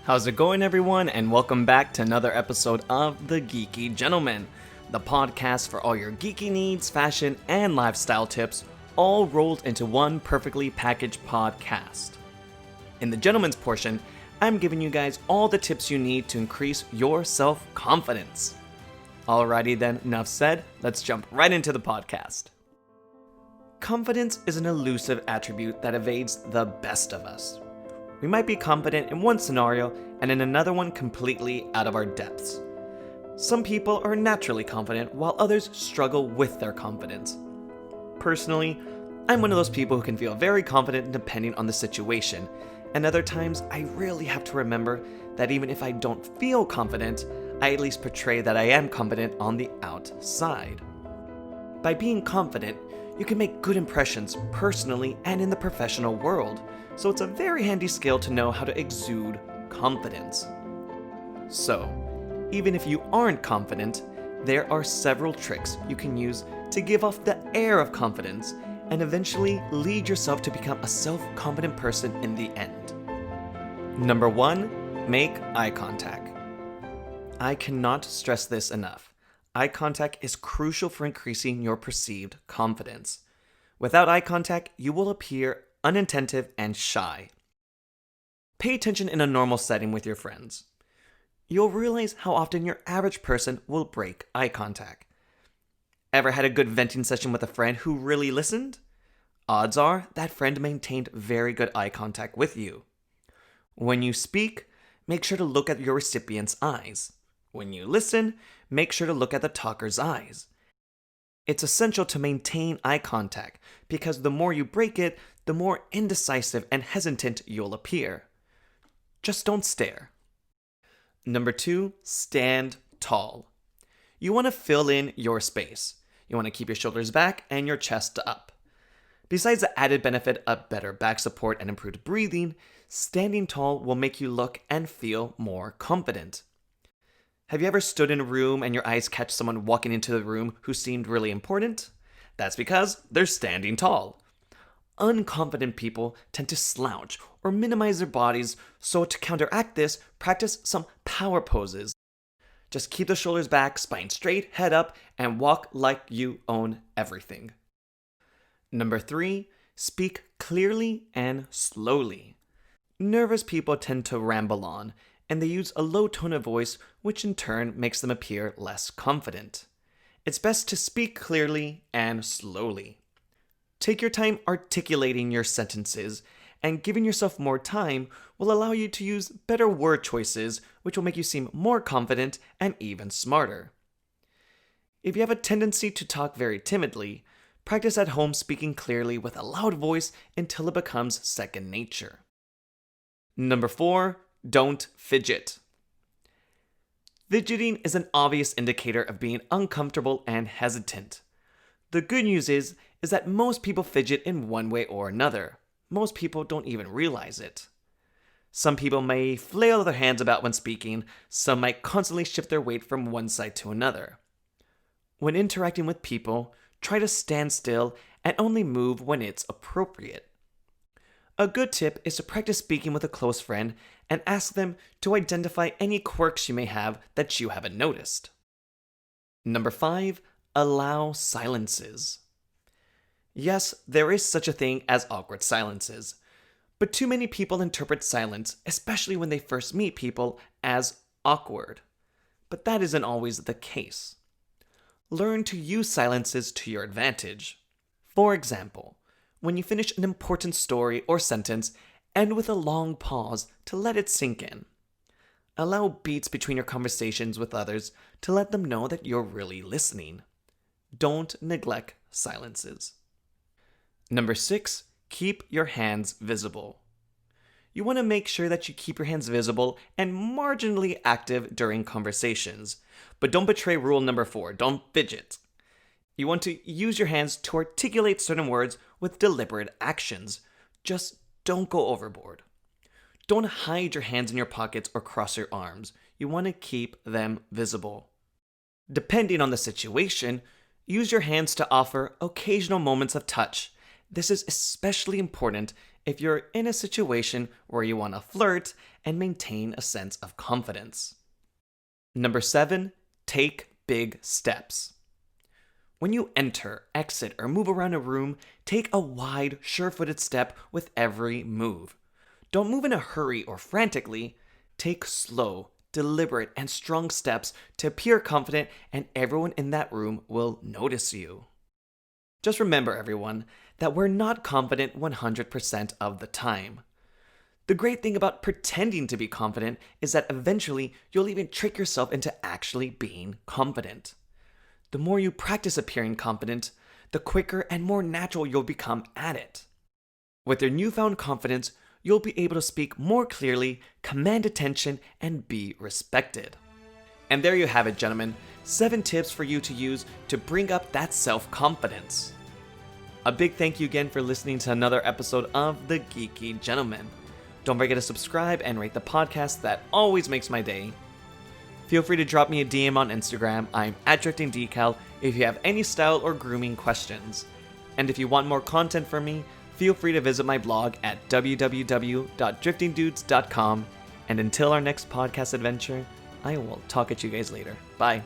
How's it going, everyone? And welcome back to another episode of the Geeky Gentleman, the podcast for all your geeky needs, fashion, and lifestyle tips, all rolled into one perfectly packaged podcast. In the Gentleman's portion, I'm giving you guys all the tips you need to increase your self-confidence. Alrighty then, enough said, let's jump right into the podcast. Confidence is an elusive attribute that evades the best of us. We might be confident in one scenario and in another one completely out of our depths. Some people are naturally confident while others struggle with their confidence. Personally, I'm one of those people who can feel very confident depending on the situation, and other times I really have to remember that even if I don't feel confident, I at least portray that I am confident on the outside. By being confident, you can make good impressions personally and in the professional world, so it's a very handy skill to know how to exude confidence. So, even if you aren't confident, there are several tricks you can use to give off the air of confidence and eventually lead yourself to become a self-confident person in the end. Number 1, make eye contact. I cannot stress this enough. Eye contact is crucial for increasing your perceived confidence. Without eye contact, you will appear unattentive and shy. Pay attention in a normal setting with your friends. You'll realize how often your average person will break eye contact. Ever had a good venting session with a friend who really listened? Odds are that friend maintained very good eye contact with you. When you speak, make sure to look at your recipient's eyes. When you listen, make sure to look at the talker's eyes. It's essential to maintain eye contact because the more you break it, the more indecisive and hesitant you'll appear. Just don't stare. Number 2, stand tall. You want to fill in your space. You want to keep your shoulders back and your chest up. Besides the added benefit of better back support and improved breathing, standing tall will make you look and feel more confident. Have you ever stood in a room and your eyes catch someone walking into the room who seemed really important? That's because they're standing tall. Unconfident people tend to slouch or minimize their bodies, so to counteract this, practice some power poses. Just keep the shoulders back, spine straight, head up, and walk like you own everything. Number 3, speak clearly and slowly. Nervous people tend to ramble on, and they use a low tone of voice, which in turn makes them appear less confident. It's best to speak clearly and slowly. Take your time articulating your sentences, and giving yourself more time will allow you to use better word choices, which will make you seem more confident and even smarter. If you have a tendency to talk very timidly, practice at home speaking clearly with a loud voice until it becomes second nature. Number 4, don't fidget. Fidgeting is an obvious indicator of being uncomfortable and hesitant. The good news is that most people fidget in one way or another. Most people don't even realize it. Some people may flail their hands about when speaking, some might constantly shift their weight from one side to another. When interacting with people, try to stand still and only move when it's appropriate. A good tip is to practice speaking with a close friend and ask them to identify any quirks you may have that you haven't noticed. Number 5, allow silences. Yes, there is such a thing as awkward silences, but too many people interpret silence, especially when they first meet people, as awkward. But that isn't always the case. Learn to use silences to your advantage. For example, when you finish an important story or sentence, end with a long pause to let it sink in. Allow beats between your conversations with others to let them know that you're really listening. Don't neglect silences. Number 6, keep your hands visible. You want to make sure that you keep your hands visible and marginally active during conversations. But don't betray rule number 4, don't fidget. You want to use your hands to articulate certain words with deliberate actions. Just don't go overboard. Don't hide your hands in your pockets or cross your arms. You want to keep them visible. Depending on the situation, use your hands to offer occasional moments of touch. This is especially important if you're in a situation where you want to flirt and maintain a sense of confidence. Number 7, take big steps. When you enter, exit, or move around a room, take a wide, sure-footed step with every move. Don't move in a hurry or frantically. Take slow, deliberate, and strong steps to appear confident, and everyone in that room will notice you. Just remember, everyone, that we're not confident 100% of the time. The great thing about pretending to be confident is that eventually you'll even trick yourself into actually being confident. The more you practice appearing confident, the quicker and more natural you'll become at it. With your newfound confidence, you'll be able to speak more clearly, command attention, and be respected. And there you have it, gentlemen. 7 tips for you to use to bring up that self-confidence. A big thank you again for listening to another episode of The Geeky Gentleman. Don't forget to subscribe and rate the podcast. That always makes my day. Feel free to drop me a DM on Instagram. I'm @DriftingDecal if you have any style or grooming questions. And if you want more content from me, feel free to visit my blog at www.driftingdudes.com. And until our next podcast adventure, I will talk at you guys later. Bye.